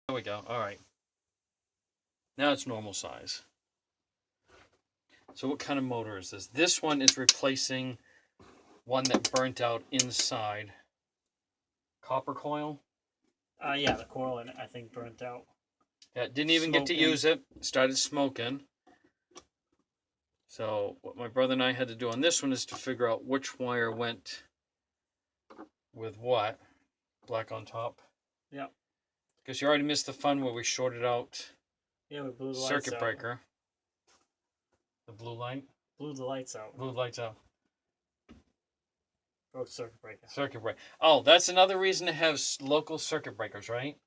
There we go. All right. Now it's normal size. So what kind of motor is this? This one is replacing one that burnt out inside. Copper coil. Yeah, the coil in it, I think, burnt out. Yeah, didn't even get to use it. Started smoking. So what my brother and I had to do on this one is to figure out which wire went with what. Black on top. Yeah. Because you already missed the fun where we shorted out. Yeah, we blew the lights circuit out. breaker. The blue light. Blew the lights out. Blew the lights out. Broke circuit breaker. Circuit breaker. Oh, that's another reason to have local circuit breakers, right?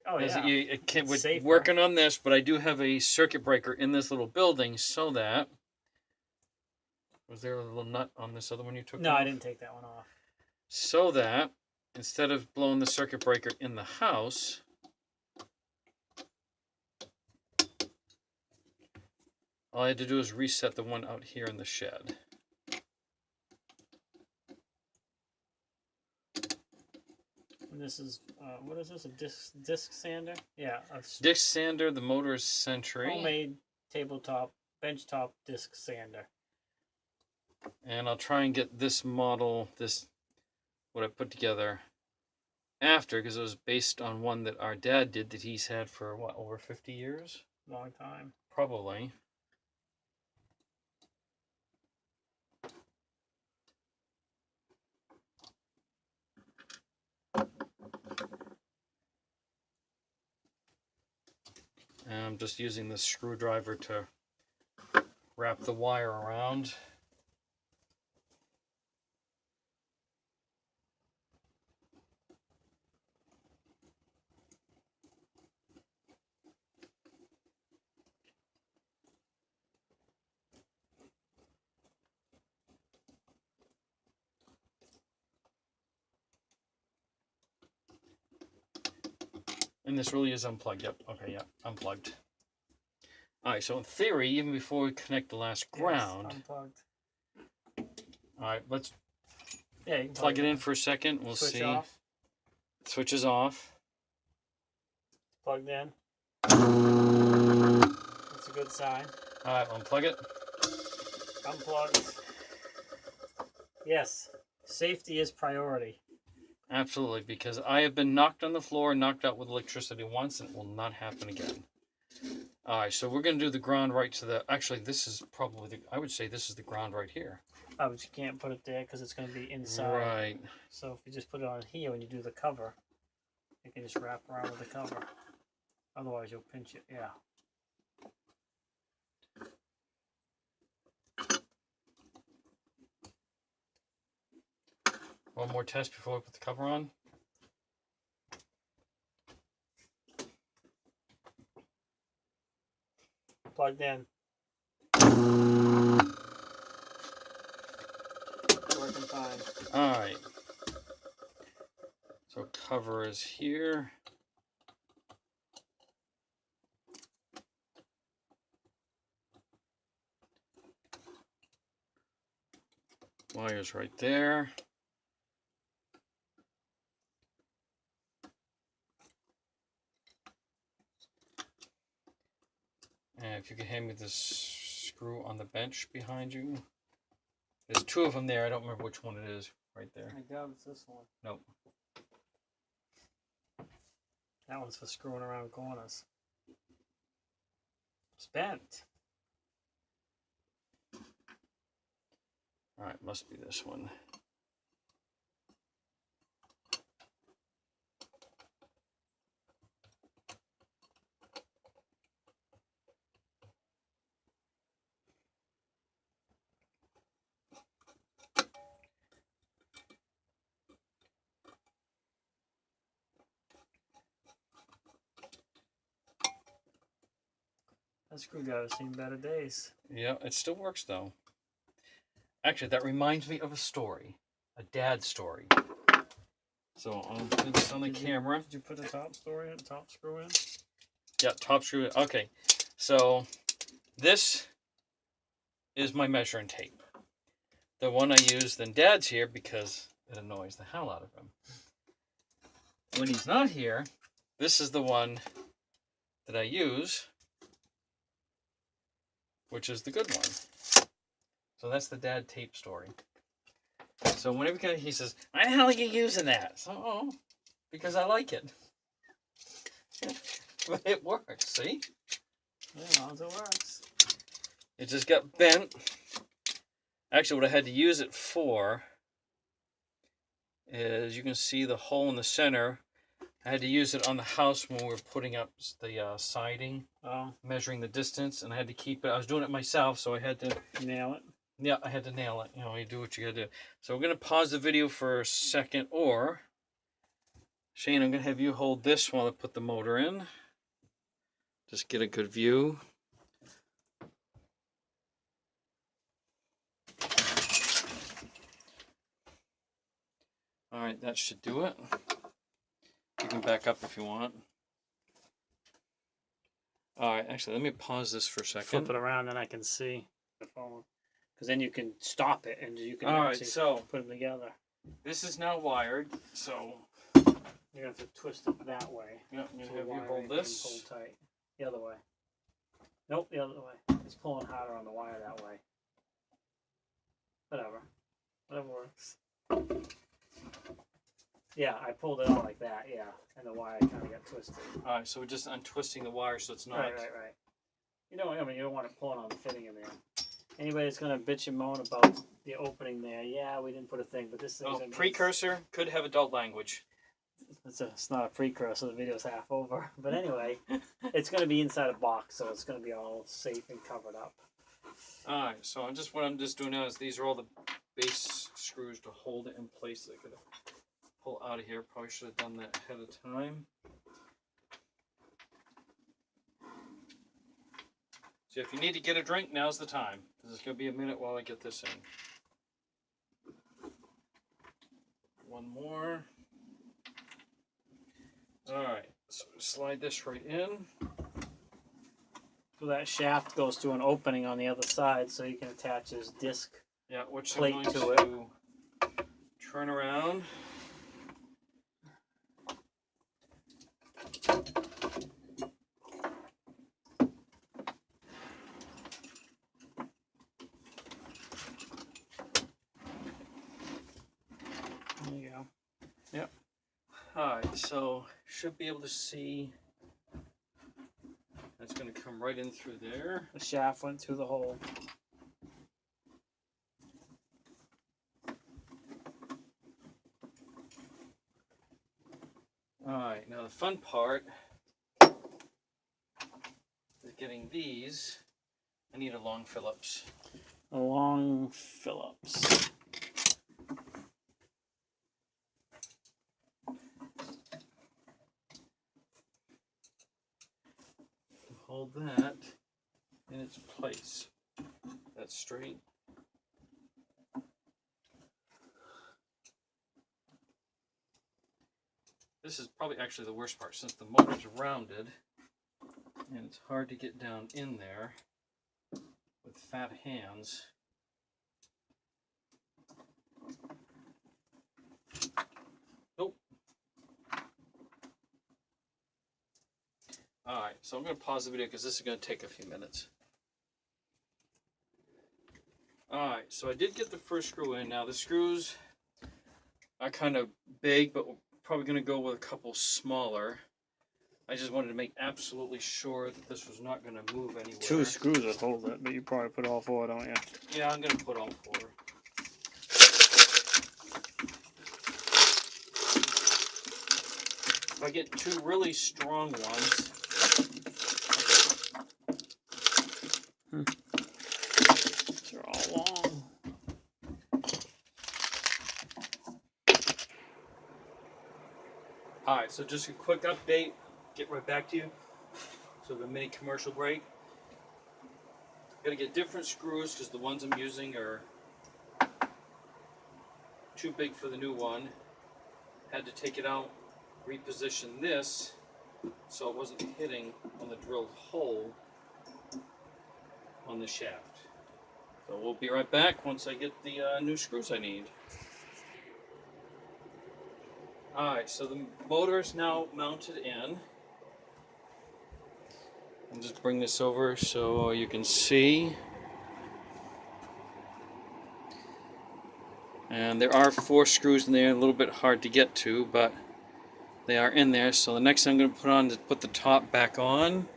Oh, yeah. We're working on this, but I do have a circuit breaker in this little building so that... Was there a little nut on this other one you took No, off? I didn't take that one off. So that, instead of blowing the circuit breaker in the house, all I had to do is reset the one out here in the shed. And this is, what is this, a disc sander? Yeah. Disc sander, the motor is Century. Homemade tabletop, benchtop disc sander. And I'll try and get this model, what I put together after, because it was based on one that our dad did that he's had for, what, over 50 years? Long time. Probably. And I'm just using this screwdriver to wrap the wire around. And this really is unplugged. Yep. Okay, yeah. Unplugged. Alright, so in theory, even before we connect the last ground... Yes, unplugged. Alright, let's you can plug it in for a second. We'll Switch see. Off. Switch is off. Plugged in. That's a good sign. Alright, unplug it. Unplugged. Yes, safety is priority. Absolutely, because I have been knocked on the floor, knocked out with electricity once, and it will not happen again. Alright, so we're going to do the ground right to the... Actually, this is probably I would say this is the ground right here. Oh, but you can't put it there because it's going to be inside. Right. So if you just put it on here when you do the cover, you can just wrap around with the cover. Otherwise, you'll pinch it. Yeah. One more test before we put the cover on. Plugged in. Working fine. Alright. So cover is here. Wires right there. And if you could hand me this screw on the bench behind you. There's two of them there. I don't remember which one it is right there. I doubt it's this one. Nope. That one's for screwing around corners. It's bent. Alright, must be this one. That screwdriver's seen better days. Yeah, it still works though. Actually, that reminds me of a story. A dad story. So I'll put this on the camera. Did you put the top screw in? Yeah, top screw. Okay, so this is my measuring tape. The one I use then Dad's here because it annoys the hell out of him. When he's not here, this is the one that I use, which is the good one. So that's the dad tape story. So whenever he says, "Why the hell are you using that?" So, oh, because I like it. But it works, see? Yeah, as long as it works. It just got bent. Actually, what I had to use it for is, you can see the hole in the center. I had to use it on the house when we were putting up the siding, measuring the distance, and I had to keep it. I was doing it myself, so I had to nail it. Yeah, I had to nail it. You know, you do what you gotta do. So we're gonna pause the video for a second, or Shane, I'm gonna have you hold this while I put the motor in. Just get a good view. All right, that should do it. You can back up if you want. All right, actually, let me pause this for a second. Flip it around, and I can see the phone. Because then you can stop it, and you can put them together. This is now wired, so you're gonna have to twist it that way. Yeah, I'm gonna have you hold this. Pull tight. The other way. Nope, the other way. It's pulling harder on the wire that way. Whatever works. Yeah, I pulled it out like that. Yeah, and the wire kind of got twisted. All right, so we're just untwisting the wire so it's not. Right. You know, I mean, you don't want to pull it on the fitting in there. Anybody that's gonna bitch and moan about the opening there, yeah, we didn't put a thing, but this thing's precursor could have adult language. It's not a precursor. The video's half over, but anyway, it's gonna be inside a box, so it's gonna be all safe and covered up. All right, so what I'm just doing now is these are all the base screws to hold it in place. I could pull out of here. Probably should have done that ahead of time. So if you need to get a drink, now's the time. It's going to be a minute while I get this in. One more. All right, so slide this right in. So that shaft goes to an opening on the other side, so you can attach this disc which plate I'm going to it. Turn around. There you go. Yep. Alright, so should be able to see that's going to come right in through there. The shaft went through the hole. Alright, now the fun part is getting these. I need a long Phillips. A long Phillips. Hold that in its place. That's straight. This is probably actually the worst part, since the motor's rounded and it's hard to get down in there with fat hands. Nope. Alright, so I'm going to pause the video because this is going to take a few minutes. Alright, so I did get the first screw in. Now the screws are kind of big, but we're probably going to go with a couple smaller. I just wanted to make absolutely sure that this was not going to move anywhere. 2 screws would hold it, but you probably put all 4, don't you? Yeah, I'm going to put all 4. If I get 2 really strong ones, They're all long. Alright, so just a quick update, get right back to you. So the mini commercial break. Gotta get different screws because the ones I'm using are too big for the new one. Had to take it out, reposition this so it wasn't hitting on the drilled hole on the shaft. So we'll be right back once I get the new screws I need. Alright, so the motor is now mounted in. I'll just bring this over so you can see. And there are 4 screws in there, a little bit hard to get to, but they are in there. So the next thing I'm going to put on is put the top back on.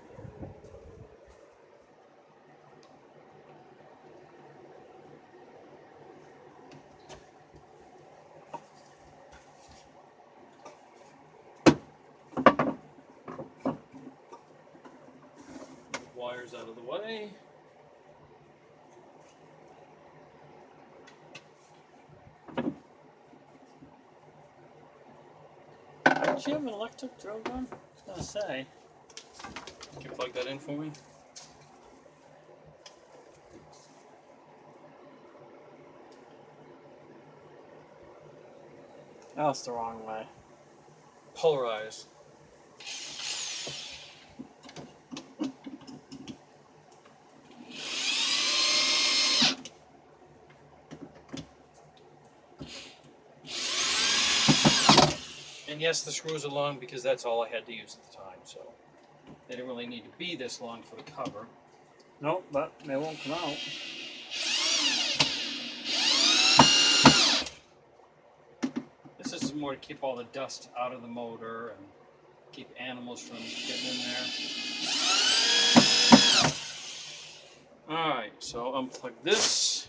Wires out of the way. Don't you have an electric drill gun? I was gonna say. Can you plug that in for me? Oh, it's the wrong way. Polarized. And yes, the screws are long because that's all I had to use at the time, so they didn't really need to be this long for the cover. Nope, but they won't come out. This is more to keep all the dust out of the motor and keep animals from getting in there. Alright, so unplug this.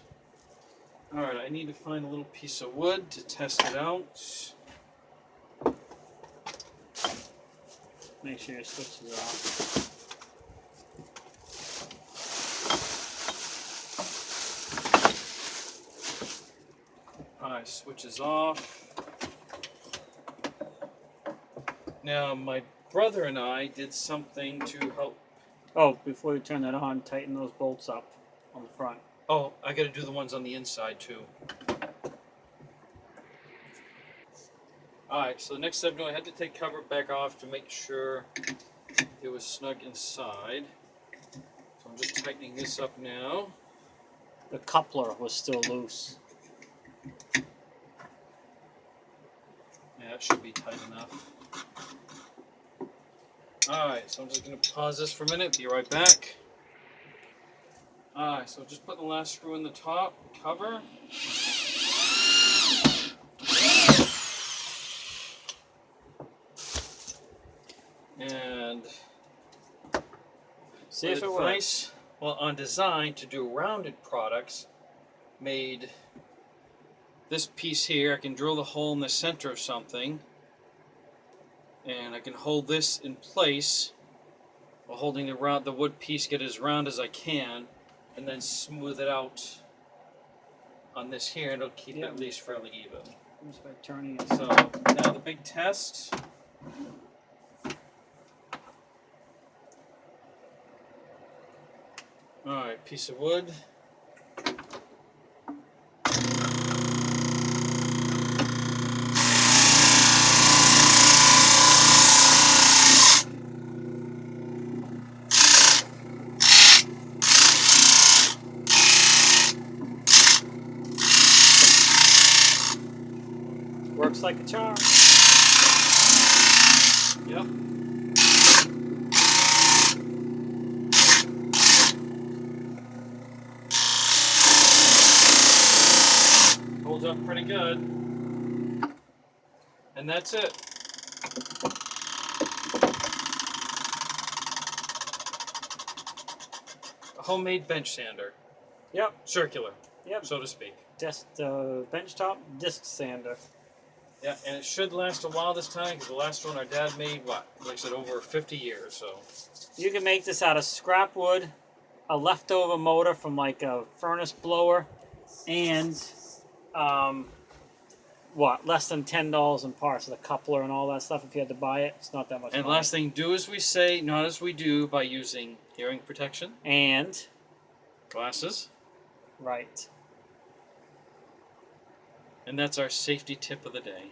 Alright, I need to find a little piece of wood to test it out. Make sure your switch is off. Alright, switch is off. Now, my brother and I did something to help. Oh, before you turn that on, tighten those bolts up on the front. Oh, I gotta do the ones on the inside too. Alright, so the next step, I had to take cover back off to make sure it was snug inside. So I'm just tightening this up now. The coupler was still loose. Yeah, it should be tight enough. Alright, so I'm just going to pause this for a minute, be right back. Alright, so just put the last screw in the top, cover. And See if it works. advice, well, on design to do rounded products, made this piece here. I can drill the hole in the center of something, and I can hold this in place while holding the wood piece, get as round as I can, and then smooth it out on this here, and it'll keep it at least fairly even. Just by turning it. So now the big test. Alright, piece of wood. Works like a charm. Yep. Holds up pretty good. And that's it. A homemade bench sander. Yep. Circular, Yep. so to speak. Just benchtop disc sander. Yeah, and it should last a while this time, because the last one our dad made, what? Like I said, over 50 years, so. You can make this out of scrap wood, a leftover motor from like a furnace blower, and less than $10 in parts of the coupler and all that stuff. If you had to buy it, it's not that much And money. last thing, do as we say, not as we do, by using hearing protection, And glasses, right. and that's our safety tip of the day.